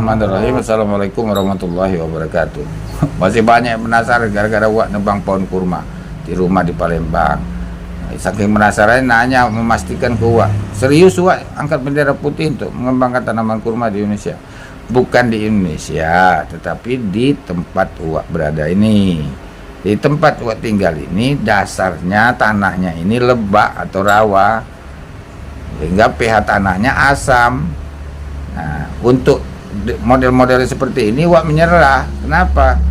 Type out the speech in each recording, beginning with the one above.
Bismillahirrahmanirrahim. Assalamualaikum warahmatullahi wabarakatuh. Masih banyak yang penasaran gara-gara Wak nebang pohon kurma di rumah di Palembang. Saking penasaran nanya memastikan ke Wak, serius Wak angkat bendera putih untuk mengembangkan tanaman kurma di Indonesia? Bukan di Indonesia, tetapi di tempat Wak berada ini. Di tempat Wak tinggal ini dasarnya tanahnya ini lebak atau rawa, sehingga pH tanahnya asam. Nah, untuk model-model seperti ini Wak menyerah. Kenapa?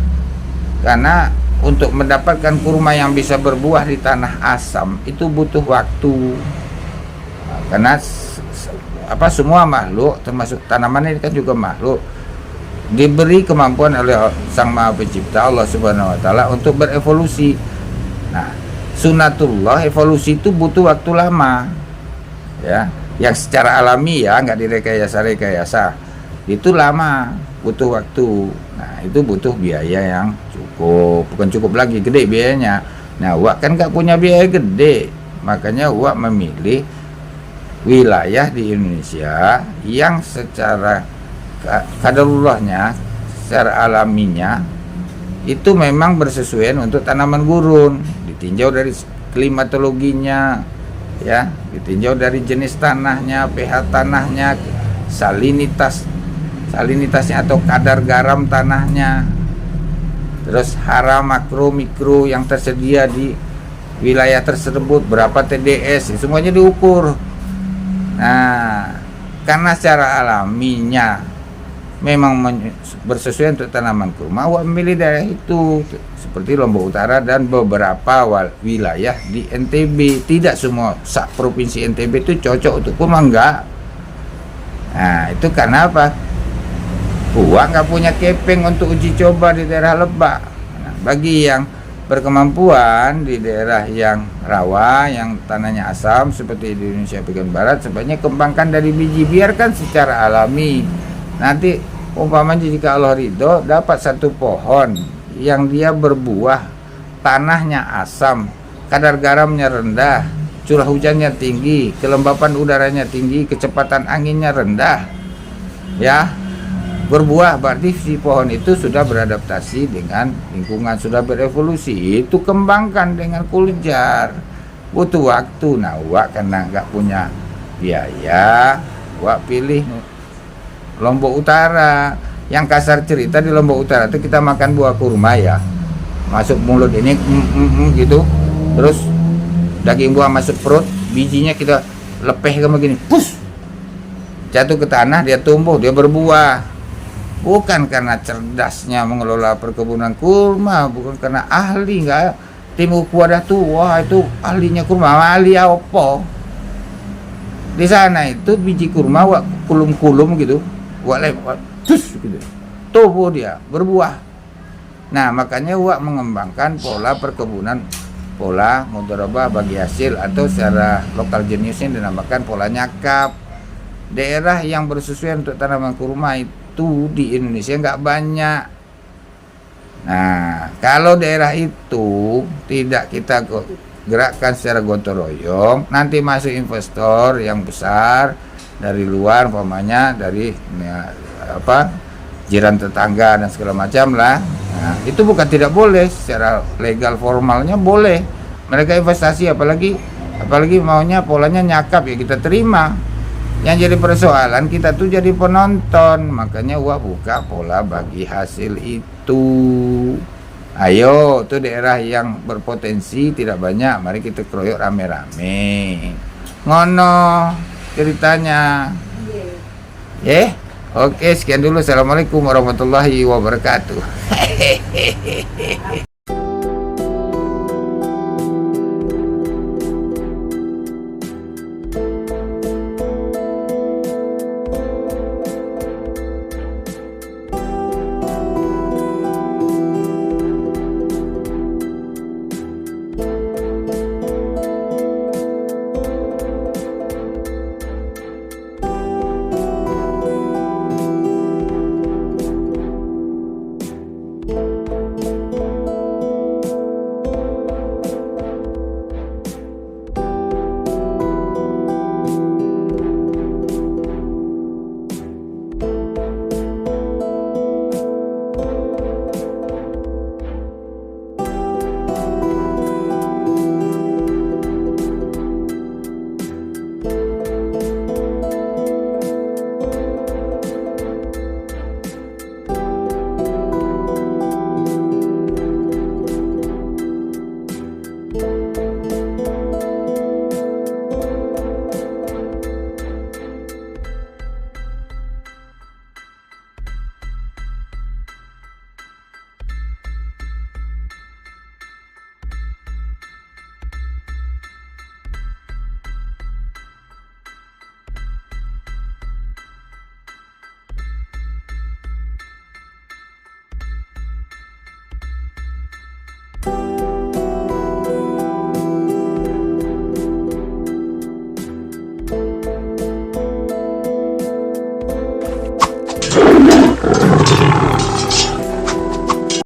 Karena untuk mendapatkan kurma yang bisa berbuah di tanah asam itu butuh waktu. Nah, karena semua makhluk termasuk tanaman ini kan juga makhluk diberi kemampuan oleh Sang Maha Pencipta Allah Subhanahu wa taala untuk berevolusi. Nah, sunatullah evolusi itu butuh waktu lama. Ya, yang secara alami ya, nggak direkayasa itu lama, butuh waktu. Nah, itu butuh biaya yang cukup, bukan cukup lagi, gede biayanya. Nah, Wak kan nggak punya biaya gede, makanya Wak memilih wilayah di Indonesia yang secara kadarullahnya, secara alaminya itu memang bersesuaian untuk tanaman gurun, ditinjau dari klimatologinya, ya, ditinjau dari jenis tanahnya, pH tanahnya, salinitasnya atau kadar garam tanahnya, terus hara makro mikro yang tersedia di wilayah tersebut, berapa TDS, semuanya diukur. Nah, karena secara alaminya memang bersesuaian untuk tanaman kurma, Wak memilih daerah itu seperti Lombok Utara dan beberapa wilayah di NTB. Tidak semua provinsi NTB itu cocok untuk kurma, enggak. Nah, itu karena apa? Wak nggak punya kepeng untuk uji coba di daerah lebak. Nah, bagi yang berkemampuan di daerah yang rawa, yang tanahnya asam seperti di Indonesia bagian barat, sebaiknya kembangkan dari biji, biarkan secara alami. Nanti umpamanya jika Allah ridho dapat satu pohon yang dia berbuah, tanahnya asam, kadar garamnya rendah, curah hujannya tinggi, kelembapan udaranya tinggi, kecepatan anginnya rendah, ya, berbuah, berarti si pohon itu sudah beradaptasi dengan lingkungan, sudah berevolusi. Itu kembangkan dengan kulit jar, butuh waktu. Nah, Wak karena nggak punya biaya, Wak pilih Lombok Utara. Yang kasar cerita di Lombok Utara itu kita makan buah kurma ya, masuk mulut ini gitu, terus daging buah masuk perut, bijinya kita lepeh kayak begini, pus, jatuh ke tanah, dia tumbuh, dia berbuah. Bukan karena cerdasnya mengelola perkebunan kurma, bukan karena ahli, nggak tim wadah tua itu ahlinya kurma, ahli apa? Di sana itu biji kurma Wak kulum-kulum gitu, Wak lewat, gitu, tumbuh dia, berbuah. Nah, makanya Wak mengembangkan pola perkebunan, pola mudharabah bagi hasil, atau secara lokal jeniusnya dinamakan pola nyakap. Daerah yang bersesuaian untuk tanaman kurma itu di Indonesia nggak banyak. Nah, kalau daerah itu tidak kita gerakkan secara gotong royong, nanti masuk investor yang besar dari luar, umpamanya dari jiran tetangga dan segala macam lah. Nah, itu bukan tidak boleh, secara legal formalnya boleh mereka investasi, apalagi maunya polanya nyakap, ya kita terima. Yang jadi persoalan kita tuh jadi penonton, makanya Wak buka pola bagi hasil itu. Ayo, tuh daerah yang berpotensi tidak banyak, mari kita keroyok rame-rame. Ngono ceritanya. Ya, oke, sekian dulu. Assalamualaikum warahmatullahi wabarakatuh.